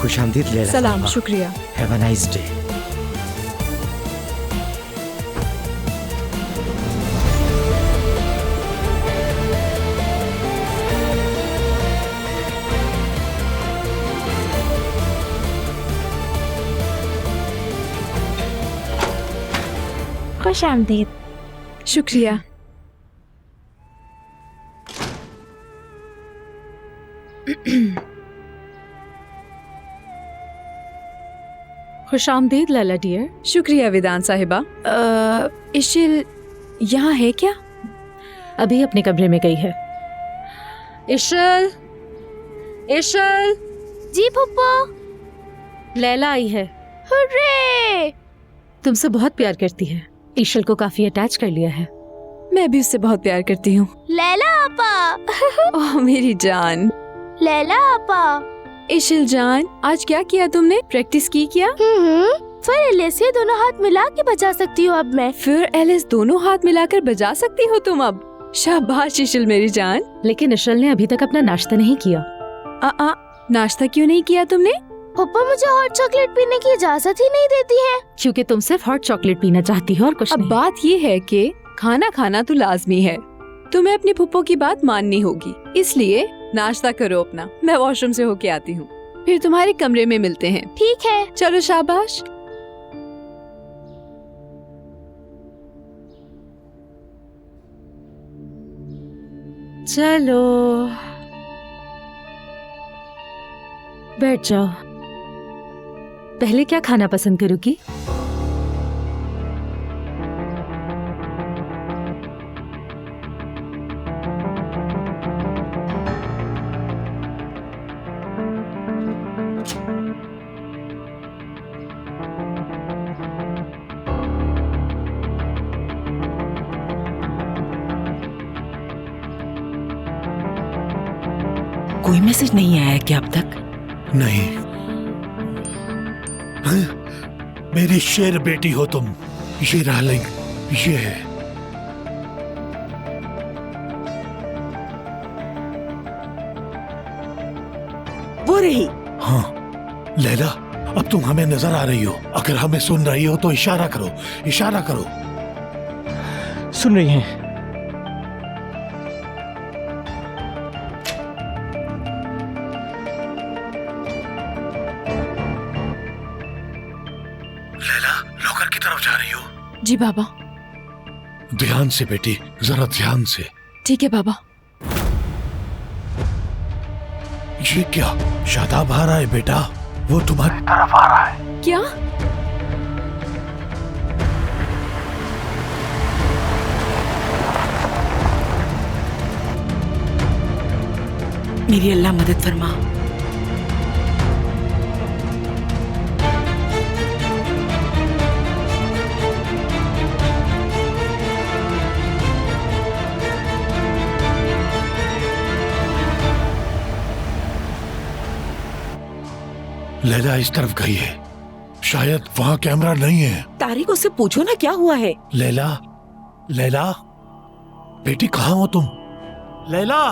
खुशामदीद लैला। सलाम, शुक्रिया। Have a nice day. खुश आमदीद। शुक्रिया। खुश आमदीद लैला डियर। शुक्रिया विदान साहिबा। इशिल यहाँ है क्या? अभी अपने कमरे में गई है। इशल, इशल। जी फुप्पो। लैला आई है। हुर्रे! तुमसे बहुत प्यार करती है। इशल को काफी अटैच कर लिया है। मैं भी उससे बहुत प्यार करती हूँ। लैला आपा। ओह मेरी जान। लैला आपा। इशिल जान, आज क्या किया तुमने? प्रैक्टिस की क्या? फिर एलिस से दोनों हाथ मिला के बजा सकती हूँ अब मैं। फिर एलिस दोनों हाथ मिलाकर बजा सकती हो तुम अब? शाबाश इशिल मेरी जान। लेकिन इशल ने अभी तक अपना नाश्ता नहीं किया। नाश्ता क्यों नहीं किया तुमने? पप्पा मुझे हॉट चॉकलेट पीने की इजाजत ही नहीं देती है। क्योंकि तुम सिर्फ हॉट चॉकलेट पीना चाहती हो और कुछ अब नहीं। बात ये है कि खाना खाना तो लाजमी है। तुम्हें अपनी फुप्पो की बात माननी होगी, इसलिए नाश्ता करो अपना। मैं वॉशरूम से होके आती हूँ, फिर तुम्हारे कमरे में मिलते हैं। ठीक है। चलो शाबाश। चलो बैठ जाओ। पहले क्या खाना पसंद करोगी? कोई मैसेज नहीं आया क्या अब तक? नहीं। मेरी शेर बेटी हो तुम। ये डार्लिंग, ये है। वो रही। हाँ लैला, अब तुम हमें नजर आ रही हो। अगर हमें सुन रही हो तो इशारा करो, इशारा करो। सुन रही हैं? लैला, लॉकर की तरफ जा रही हो? जी बाबा। ध्यान से बेटी, जरा ध्यान से। ठीक है बाबा। ये क्या? शादाब आ रहा है बेटा, वो तुम्हारी तरफ आ रहा है। क्या? मेरी अल्लाह मदद फरमा। लैला इस तरफ गई है, शायद वहाँ कैमरा नहीं है। तारिक, उससे पूछो ना क्या हुआ है। लैला, लैला बेटी कहाँ हो तुम? लैला।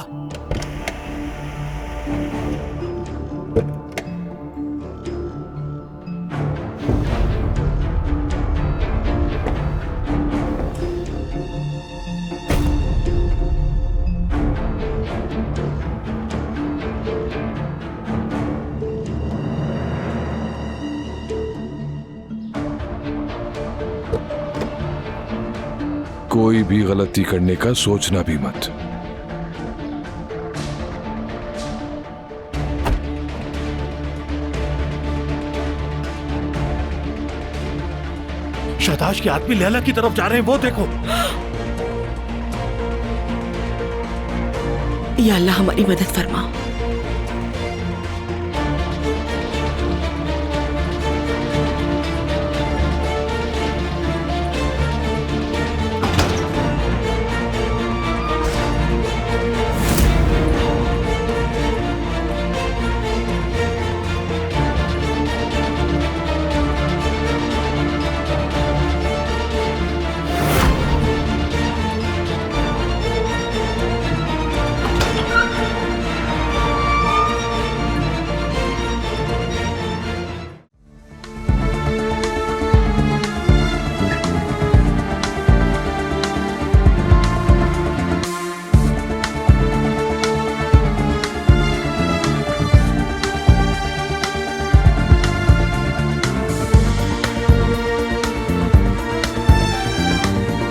कोई भी गलती करने का सोचना भी मत। शहताज के आदमी लैला की तरफ जा रहे हैं, वो देखो। या अल्लाह हमारी मदद फरमा।